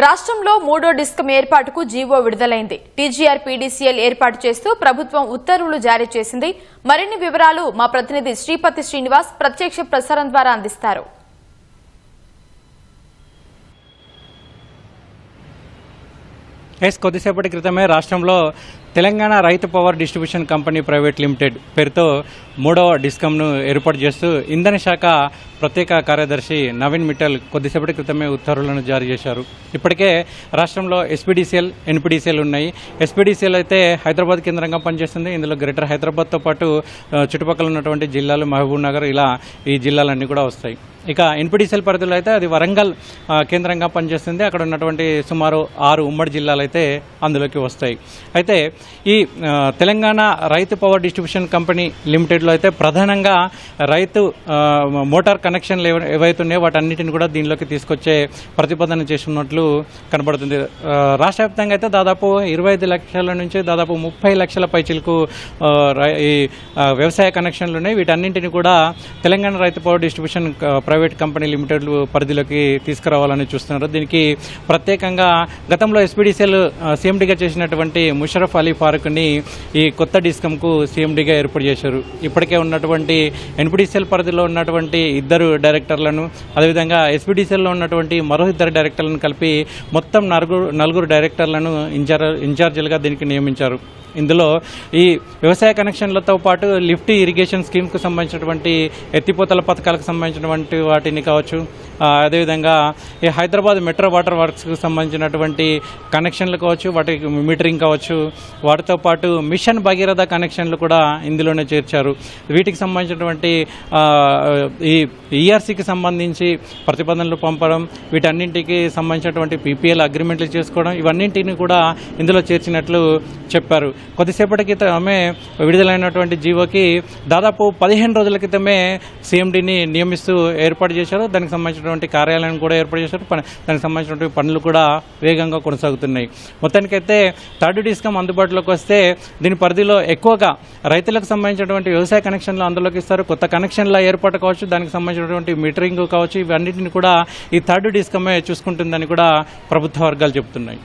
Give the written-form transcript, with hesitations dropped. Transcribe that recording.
రాష్ట్రంలో మూడో డిస్కమ్ ఏర్పాటుకు జీవో విడుదలైంది. టీజీఆర్ పీడీసీఎల్ ఏర్పాటు చేస్తూ ప్రభుత్వం ఉత్తర్వులు జారీ చేసింది. మరిన్ని వివరాలు మా ప్రతినిధి శ్రీపతి శ్రీనివాస్ ప్రత్యక్ష ప్రసారం ద్వారా అందిస్తారు. కొద్దిసేపటి క్రితమే రాష్ట్రంలో తెలంగాణ రైతు power distribution company private limited పేరుతో మూడవ డిస్కమ్ను ఏర్పాటు చేస్తూ ఇంధన శాఖ ప్రత్యేక కార్యదర్శి నవీన్ మిట్టల్ కొద్దిసేపటి క్రితమే ఉత్తర్వులను జారీ చేశారు. ఇప్పటికే రాష్ట్రంలో ఎస్పీడీసీఎల్, ఎన్పీడీసీఎల్ ఉన్నాయి. ఎస్పీడీసీఎల్ అయితే హైదరాబాద్ కేంద్రంగా పనిచేస్తుంది. ఇందులో గ్రేటర్ హైదరాబాద్తో పాటు చుట్టుపక్కల ఉన్నటువంటి జిల్లాలు, మహబూబ్ నగర్, ఇలా ఈ జిల్లాలన్నీ కూడా వస్తాయి. ఇక ఎన్పీడీసీఎల్ పరిధిలో అయితే అది వరంగల్ కేంద్రంగా పనిచేస్తుంది. అక్కడ ఉన్నటువంటి సుమారు 6 ఉమ్మడి జిల్లాలు అయితే అందులోకి వస్తాయి. అయితే ఈ తెలంగాణ రైతు పవర్ డిస్ట్రిబ్యూషన్ కంపెనీ లిమిటెడ్లో అయితే ప్రధానంగా రైతు మోటార్ కనెక్షన్లు ఏవైతున్నాయో వాటన్నిటిని కూడా దీనిలోకి తీసుకొచ్చే ప్రతిపాదన చేస్తున్నట్లు కనబడుతుంది. రాష్ట్ర వ్యాప్తంగా అయితే దాదాపు 25 లక్షల నుంచి దాదాపు 30 లక్షల పైచిలకు ఈ వ్యవసాయ కనెక్షన్లు ఉన్నాయి. వీటన్నింటినీ కూడా తెలంగాణ రైతు power distribution private company limited పరిధిలోకి తీసుకురావాలని చూస్తున్నారు. దీనికి ప్రత్యేకంగా గతంలో ఎస్పీడీసీఎల్ సీఎండీగా చేసినటువంటి ముషరఫ్ అలీ ఫారూక్ని ఈ కొత్త డిస్కమ్కు సీఎండీగా ఏర్పాటు చేశారు. ఇప్పటికే ఉన్నటువంటి ఎన్పీడీసీఎల్ పరిధిలో ఉన్నటువంటి 2 డైరెక్టర్లను, అదేవిధంగా ఎస్పీడీసీఎల్లో ఉన్నటువంటి మరో 2 డైరెక్టర్లను కలిపి మొత్తం 4 డైరెక్టర్లను ఇన్ఛార్జీలుగా దీనికి నియమించారు. ఇందులో ఈ వ్యవసాయ కనెక్షన్లతో పాటు లిఫ్ట్ ఇరిగేషన్ స్కీమ్కు సంబంధించినటువంటి ఎత్తిపోతల పథకాలకు సంబంధించినటువంటి వాటిని కావచ్చు, అదేవిధంగా ఈ హైదరాబాద్ మెట్రో వాటర్ వర్క్స్కి సంబంధించినటువంటి కనెక్షన్లు కావచ్చు, వాటి మీటరింగ్ కావచ్చు, వాటితో పాటు మిషన్ భగీరథ కనెక్షన్లు కూడా ఇందులోనే చేర్చారు. వీటికి సంబంధించినటువంటి ఈ ఈఆర్సీకి సంబంధించి ప్రతిపాదనలు పంపడం, వీటన్నింటికి సంబంధించినటువంటి పీపీఎల్ అగ్రిమెంట్లు చేసుకోవడం, ఇవన్నింటినీ కూడా ఇందులో చేర్చినట్లు చెప్పారు. కొద్దిసేపటి క్రితమే విడుదలైనటువంటి జీవోకి దాదాపు 15 రోజుల క్రితమే సీఎండీని నియమిస్తూ ఏర్పాటు చేశారు. దానికి సంబంధించినటువంటి కార్యాలయాన్ని కూడా ఏర్పాటు చేశారు. దానికి సంబంధించినటువంటి పనులు కూడా వేగంగా కొనసాగుతున్నాయి. మొత్తానికైతే థర్డ్ డిస్కమ్ అందుబాటులోకి వస్తే దీని పరిధిలో ఎక్కువగా రైతులకు సంబంధించినటువంటి వ్యవసాయ కనెక్షన్లు అందులోకి ఇస్తారు. కొత్త కనెక్షన్ల ఏర్పాటు కావచ్చు, దానికి సంబంధించినటువంటి మీటరింగ్ కావచ్చు, ఇవన్నింటిని కూడా ఈ థర్డ్ డిస్కమే చూసుకుంటుందని కూడా ప్రభుత్వ వర్గాలు చెబుతున్నాయి.